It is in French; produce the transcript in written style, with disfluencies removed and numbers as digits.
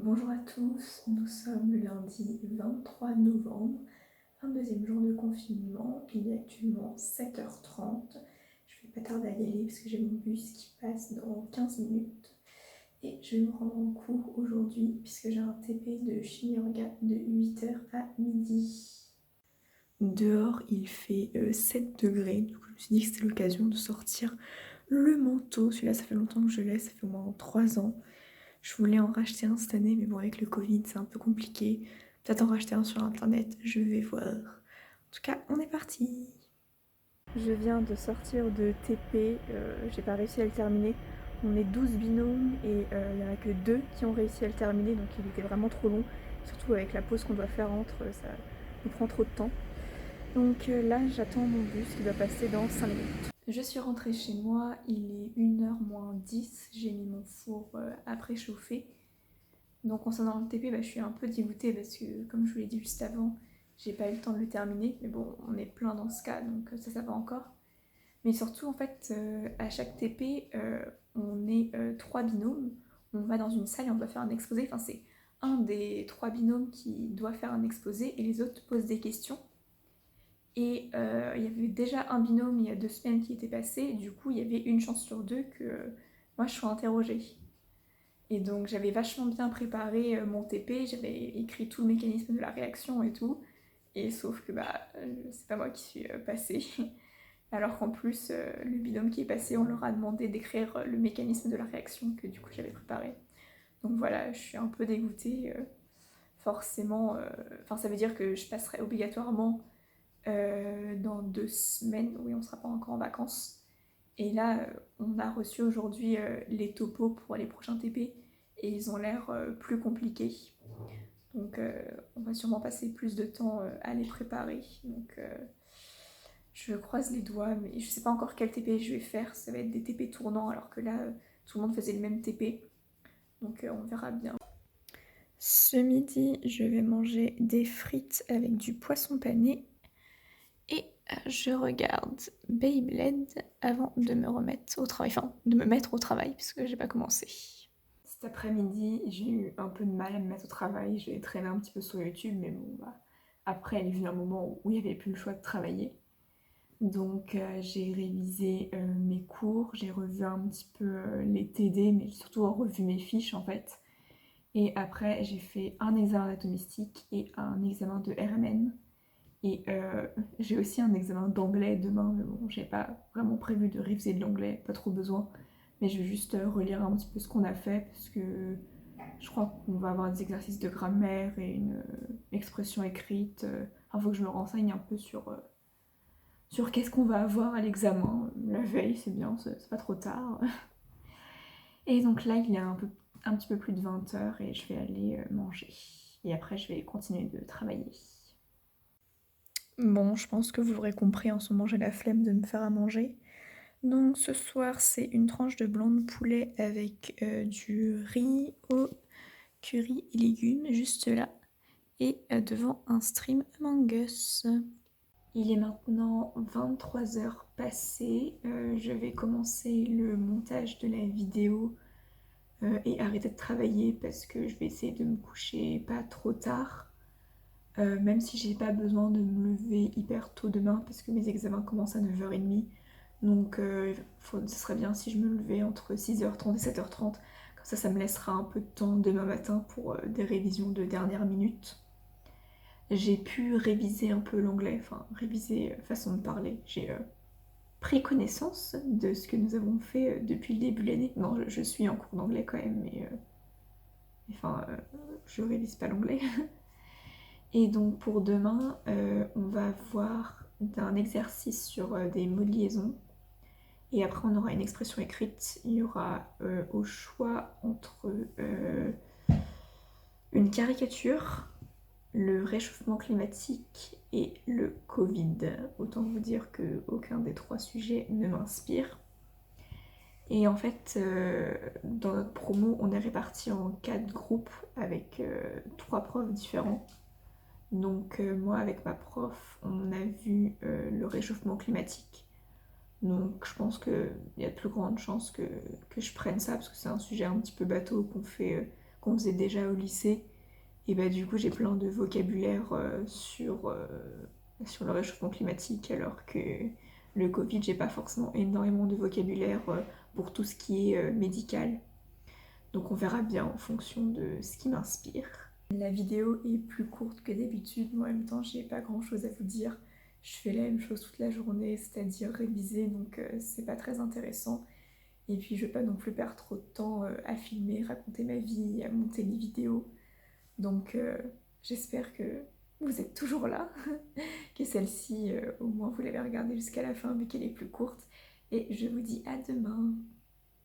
Bonjour à tous, nous sommes le lundi 23 novembre, 22e jour de confinement, il est actuellement 7h30. Je vais pas tarder à y aller parce que j'ai mon bus qui passe dans 15 minutes et je vais me rendre en cours aujourd'hui puisque j'ai un TP de chimie orga de 8h à midi. Dehors il fait 7 degrés, donc je me suis dit que c'était l'occasion de sortir le manteau. Celui-là ça fait longtemps que je l'ai, ça fait au moins 3 ans. Je voulais en racheter un cette année, mais bon, avec le Covid, c'est un peu compliqué. Peut-être en racheter un sur internet, je vais voir. En tout cas, on est parti. Je viens de sortir de TP, j'ai pas réussi à le terminer. On est 12 binômes et il n'y en a que 2 qui ont réussi à le terminer, donc il était vraiment trop long. Surtout avec la pause qu'on doit faire entre, ça nous prend trop de temps. Donc là, j'attends mon bus qui doit passer dans 5 minutes. Je suis rentrée chez moi, il est 1h moins 10, j'ai mis mon four à préchauffer. Donc concernant le TP, je suis un peu dégoûtée parce que comme je vous l'ai dit juste avant, j'ai pas eu le temps de le terminer. Mais bon, on est plein dans ce cas, donc ça va encore. Mais surtout en fait, à chaque TP, on est 3 binômes. On va dans une salle et on doit faire un exposé. Enfin c'est un des 3 binômes qui doit faire un exposé et les autres posent des questions. Et il y avait déjà un binôme il y a 2 semaines qui était passé. Du coup, il y avait une chance sur 2 que moi je sois interrogée. Et donc j'avais vachement bien préparé mon TP, j'avais écrit tout le mécanisme de la réaction et tout. Et sauf que c'est pas moi qui suis passée. Alors qu'en plus, le binôme qui est passé, on leur a demandé d'écrire le mécanisme de la réaction que du coup j'avais préparé. Donc voilà, je suis un peu dégoûtée. Forcément, enfin ça veut dire que je passerai obligatoirement dans 2 semaines. Oui, on sera pas encore en vacances. Et là, on a reçu aujourd'hui les topos pour les prochains TP et ils ont l'air plus compliqués. Donc on va sûrement passer plus de temps à les préparer. Donc je croise les doigts, mais je sais pas encore quel TP je vais faire. Ça va être des TP tournants alors que là, tout le monde faisait le même TP. Donc on verra bien. Ce midi, je vais manger des frites avec du poisson pané et je regarde Beyblade avant de me remettre au travail, enfin de me mettre au travail puisque j'ai pas commencé. Cet après-midi, j'ai eu un peu de mal à me mettre au travail, j'ai traîné un petit peu sur YouTube, mais bon, après il est venu un moment où il n'y avait plus le choix de travailler. Donc j'ai révisé mes cours, j'ai revu un petit peu les TD, mais surtout revu mes fiches en fait. Et après j'ai fait un examen d'atomistique et un examen de RMN. Et j'ai aussi un examen d'anglais demain, mais bon, j'ai pas vraiment prévu de réviser de l'anglais, pas trop besoin. Mais je vais juste relire un petit peu ce qu'on a fait, parce que je crois qu'on va avoir des exercices de grammaire et une expression écrite. Enfin, faut que je me renseigne un peu sur qu'est-ce qu'on va avoir à l'examen. La veille, c'est bien, c'est pas trop tard. Et donc là, il est un petit peu plus de 20h et je vais aller manger. Et après, je vais continuer de travailler. Bon, je pense que vous l'aurez compris, en ce moment j'ai la flemme de me faire à manger. Donc ce soir c'est une tranche de blanc de poulet avec du riz au curry et légumes, juste là. Et devant un stream Among Us. Il est maintenant 23h passées. Je vais commencer le montage de la vidéo et arrêter de travailler parce que je vais essayer de me coucher pas trop tard. Même si j'ai pas besoin de me lever hyper tôt demain parce que mes examens commencent à 9h30. Donc ce serait bien si je me levais entre 6h30 et 7h30. Comme ça me laissera un peu de temps demain matin pour des révisions de dernière minute. J'ai pu réviser un peu l'anglais, enfin réviser façon de parler. J'ai pris connaissance de ce que nous avons fait depuis le début de l'année. Non, je suis en cours d'anglais quand même, mais je révise pas l'anglais. Et donc pour demain, on va voir un exercice sur des mots de liaison. Et après, on aura une expression écrite. Il y aura au choix entre une caricature, le réchauffement climatique et le Covid. Autant vous dire qu'aucun des 3 sujets ne m'inspire. Et en fait, dans notre promo, on est répartis en 4 groupes avec 3 profs différents. Donc moi avec ma prof, on a vu le réchauffement climatique. Donc je pense qu'il y a de plus grandes chances que je prenne ça parce que c'est un sujet un petit peu bateau qu'on faisait déjà au lycée. Et bah du coup j'ai plein de vocabulaire sur le réchauffement climatique, alors que le Covid, j'ai pas forcément énormément de vocabulaire pour tout ce qui est médical. Donc on verra bien en fonction de ce qui m'inspire. La vidéo est plus courte que d'habitude, mais en même temps j'ai pas grand chose à vous dire. Je fais la même chose toute la journée, c'est-à-dire réviser, donc c'est pas très intéressant. Et puis je veux pas non plus perdre trop de temps à filmer, raconter ma vie, à monter les vidéos. Donc j'espère que vous êtes toujours là, que celle-ci au moins vous l'avez regardée jusqu'à la fin vu qu'elle est plus courte. Et je vous dis à demain.